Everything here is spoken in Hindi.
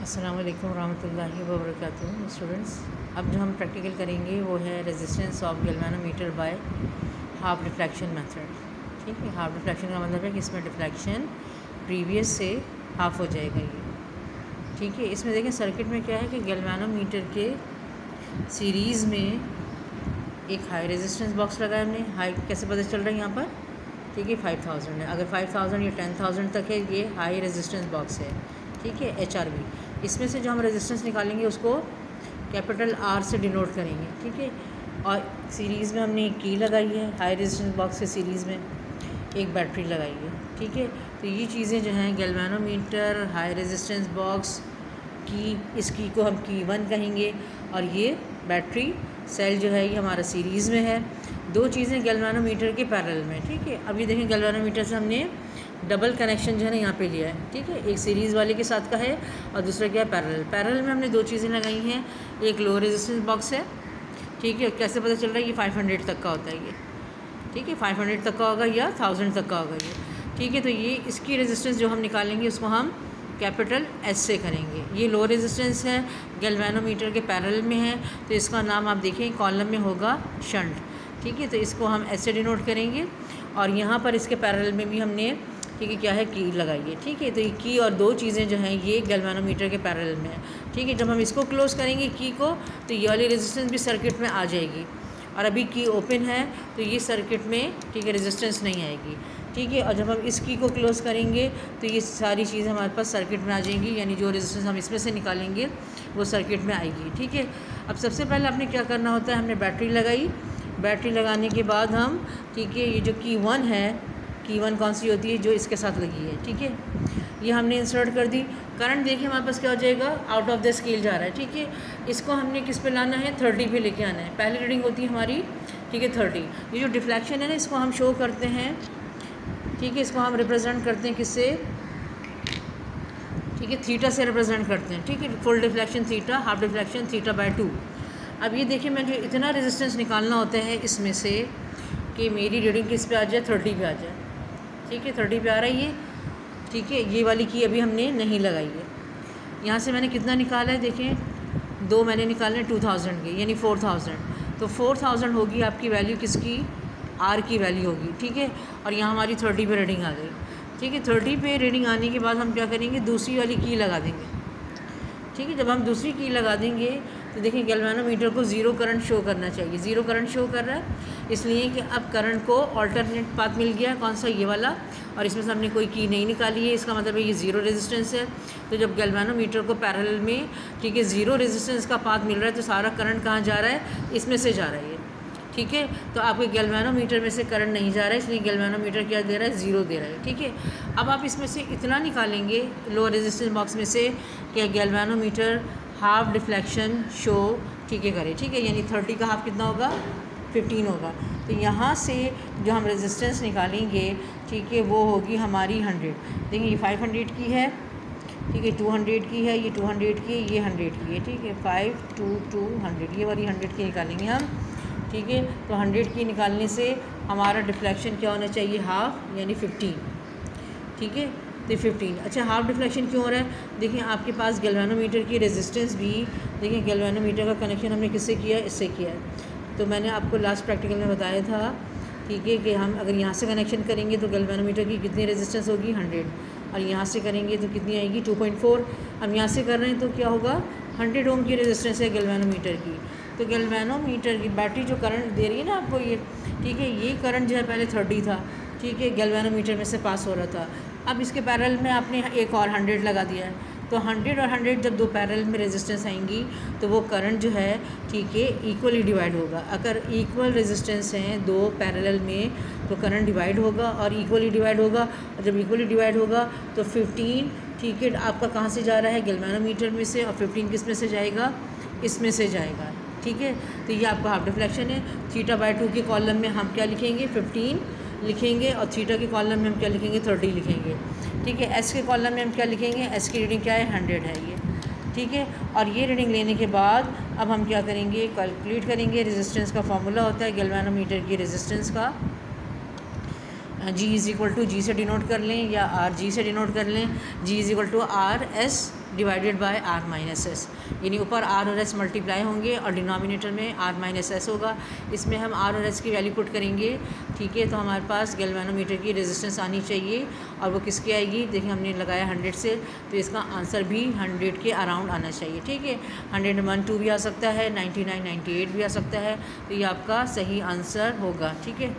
अस्सलाम वालेकुम रहमतुल्लाहि व बरकातुहू। स्टूडेंट्स, अब जो हम प्रैक्टिकल करेंगे वो है resistance of galvanometer by half deflection method. ठीक है, हाफ डिफ्लेक्शन का मतलब है कि इसमें डिफ्लेक्शन प्रीवियस से हाफ हो जाएगा ये। ठीक है, इसमें देखें सर्किट में क्या है कि गैल्वेनोमीटर के सीरीज़ में एक हाई रेजिस्टेंस बॉक्स लगाया हमने। हाई कैसे पता चल रहा है यहाँ पर? ठीक है, 5000 है। अगर 5000 या 10000 तक है ये हाई रेजिस्टेंस बॉक्स है। ठीक है, HRV। इसमें से जो हम रेजिस्टेंस निकालेंगे उसको कैपिटल R से डिनोट करेंगे। ठीक है, और सीरीज़ में हमने एक की लगाई है, हाई रेजिस्टेंस बॉक्स के सीरीज़ में एक बैटरी लगाई है। ठीक है, तो ये चीज़ें जो हैं गैल्वेनोमीटर, हाई रेजिस्टेंस बॉक्स की, इस की को हम की 1 कहेंगे, और ये बैटरी सेल जो है ये हमारा सीरीज़ में है। दो चीज़ें गैल्वेनोमीटर के पैरेलल में। ठीक है, अब ये देखें गैल्वेनोमीटर से हमने डबल कनेक्शन जो है ना यहाँ पे लिया है। ठीक है, एक सीरीज़ वाले के साथ का है और दूसरा क्या है पैरेलल। पैरेलल में हमने दो चीज़ें लगाई हैं, एक लो रेजिस्टेंस बॉक्स है। ठीक है, कैसे पता चल रहा है? ये 500 तक का होता है ये। ठीक है, 500 तक का होगा या 1000 तक का होगा ये। ठीक है, तो ये इसकी रेजिस्टेंस जो हम निकालेंगे उसको हम कैपिटल S से करेंगे। ये लो रेजिस्टेंस है, गैल्वेनोमीटर के पैरेलल में है, तो इसका नाम आप देखें कॉलम में होगा शंट। ठीक है, तो इसको हम S से डिनोट करेंगे, और यहाँ पर इसके पैरेलल में भी हमने ठीक है क्या है की लगाई है। ठीक है, तो ये की और दो चीज़ें जो हैं ये गैल्वेनोमीटर के पैरेलल में है। ठीक है, जब हम इसको क्लोज करेंगे की को, तो ये वाली रेजिस्टेंस भी सर्किट में आ जाएगी, और अभी की ओपन है तो ये सर्किट में ठीक है रेजिस्टेंस नहीं आएगी। ठीक है, और जब हम इस की को क्लोज़ करेंगे तो ये सारी चीज़ें हमारे पास सर्किट में आ जाएंगी, यानी जो रेजिस्टेंस हम इसमें से निकालेंगे वो सर्किट में आएगी। ठीक है, अब सबसे पहले आपने क्या करना होता है, हमने बैटरी लगाई। बैटरी लगाने के बाद हम ठीक है ये जो की 1 है, की 1 कौन सी होती है? जो इसके साथ लगी है। ठीक है, ये हमने इंसर्ट कर दी। करंट देखिए हमारे पास क्या हो जाएगा, आउट ऑफ द स्केल जा रहा है। ठीक है, इसको हमने किस पे लाना है? 30 पे लेके आना है। पहली रीडिंग होती है हमारी ठीक है 30। ये जो डिफ्लेक्शन है ना इसको हम शो करते हैं। ठीक है, इसको हम रिप्रेजेंट करते हैं किससे? ठीक है, थीटा से रिप्रेजेंट करते हैं। ठीक है, full deflection theta, half deflection theta by 2। अब ये देखिए मैं जो इतना रेजिस्टेंस निकालना होता है इसमें से कि मेरी रीडिंग किस पे आ जाए? 30 पे आ जाए। ठीक है, 30 पे आ रहा है ये। ठीक है, ये वाली की अभी हमने नहीं लगाई है। यहाँ से मैंने कितना निकाला है? देखें दो मैंने निकाले 2000 के, यानी 4000। तो 4000 होगी आपकी वैल्यू किसकी? R की वैल्यू होगी। ठीक है, और यहाँ हमारी 30 पे रीडिंग आ गई। ठीक है, 30 पे रीडिंग आने के बाद हम क्या करेंगे? दूसरी वाली की लगा देंगे। ठीक है, जब हम दूसरी की लगा देंगे तो देखिए गैल्वेनोमीटर को ज़ीरो करंट शो करना चाहिए। ज़ीरो करंट शो कर रहा है इसलिए कि अब करंट को ऑल्टरनेट पाथ मिल गया। कौन सा? ये वाला, और इसमें से हमने कोई की नहीं निकाली है, इसका मतलब है ये ज़ीरो रेजिस्टेंस है। तो जब गैल्वेनोमीटर को पैरेलल में ठीक है ज़ीरो रेजिस्टेंस का पाथ मिल रहा है तो सारा करंट कहाँ जा रहा है? इसमें से जा रहा है ये। ठीक है, तो आपके गैल्वेनोमीटर में से करंट नहीं जा रहा है, इसलिए गैल्वेनोमीटर क्या दे रहा है? ज़ीरो दे रहा है। ठीक है, अब आप इसमें से इतना निकालेंगे लो रेजिस्टेंस बॉक्स में से कि गैल्वेनोमीटर हाफ डिफ्लेक्शन शो ठीक है करे। ठीक है, यानी 30 का हाफ कितना होगा? 15 होगा। तो यहाँ से जो हम रेजिस्टेंस निकालेंगे ठीक है वो होगी हमारी 100। देखिए ये 500 की है। ठीक है, 200 की है, ये 200 की है, ये 100 की है। ठीक है, 5 2 200, ये वाली 100 की निकालेंगे हम। ठीक है, तो 100 की निकालने से हमारा डिफ्लेक्शन क्या होना चाहिए? हाफ, यानी 15। ठीक है, तो 15। अच्छा, हाफ डिफ्लेक्शन क्यों हो रहा है? देखिए आपके पास गैल्वेनोमीटर की रेजिस्टेंस भी, देखिए गैल्वेनोमीटर का कनेक्शन हमने किससे किया है? इससे किया है। तो मैंने आपको लास्ट प्रैक्टिकल में बताया था ठीक है कि हम अगर यहाँ से कनेक्शन करेंगे तो गैल्वेनोमीटर की कितनी रेजिस्टेंस होगी? 100, और यहाँ से करेंगे तो कितनी आएगी? 2.4। अब यहाँ से कर रहे हैं तो क्या होगा? 100 ओम की रेजिस्टेंस है गैल्वेनोमीटर की। तो गैल्वेनोमीटर की बैटरी जो करंट दे रही है ना आपको ये, ठीक है, ये करंट जो है पहले 30 था। ठीक है, गैल्वेनोमीटर में से पास हो रहा था। अब इसके पैरेलल में आपने एक और 100 लगा दिया है। तो 100 और 100 जब दो पैरेलल में रेजिस्टेंस आएंगी तो वो करंट जो है ठीक है इक्वली डिवाइड होगा। अगर इक्वल रेजिस्टेंस हैं दो पैरेलल में तो करंट डिवाइड होगा और इक्वली डिवाइड होगा, और जब इक्वली डिवाइड होगा तो 15 ठीक है आपका कहाँ से जा रहा है? गैल्वेनोमीटर में से, और 15 किस में से जाएगा? इसमें से जाएगा। ठीक है, तो ये आपका हाफ डिफ्लेक्शन है। थीटा बाय 2 के कॉलम में हम क्या लिखेंगे? 15 लिखेंगे, और थीटा के कॉलम में हम क्या लिखेंगे? 30 लिखेंगे। ठीक है, एस के कॉलम में हम क्या लिखेंगे? एस की रीडिंग क्या है? 100 है ये। ठीक है, और ये रीडिंग लेने के बाद अब हम क्या करेंगे? कैलकुलेट करेंगे। रेजिस्टेंस का फार्मूला होता है गैल्वेनोमीटर की रेजिस्टेंस का, G = G से डिनोट कर लें या RG से डिनोट कर लें। G = RS divided by R minus S, यानी ऊपर आर और एस मल्टीप्लाई होंगे और डिनोमिनेटर में आर माइनस एस होगा। इसमें हम आर और एस की वैल्यू पुट करेंगे, ठीक है। तो हमारे पास गैल्वेनोमीटर की रेजिस्टेंस आनी चाहिए और वो किसकी आएगी, देखिए हमने लगाया 100 से, तो इसका आंसर भी 100 के अराउंड आना चाहिए, ठीक है। 101 भी आ सकता है, 99 98 भी आ सकता है, तो ये आपका सही आंसर होगा, ठीक है।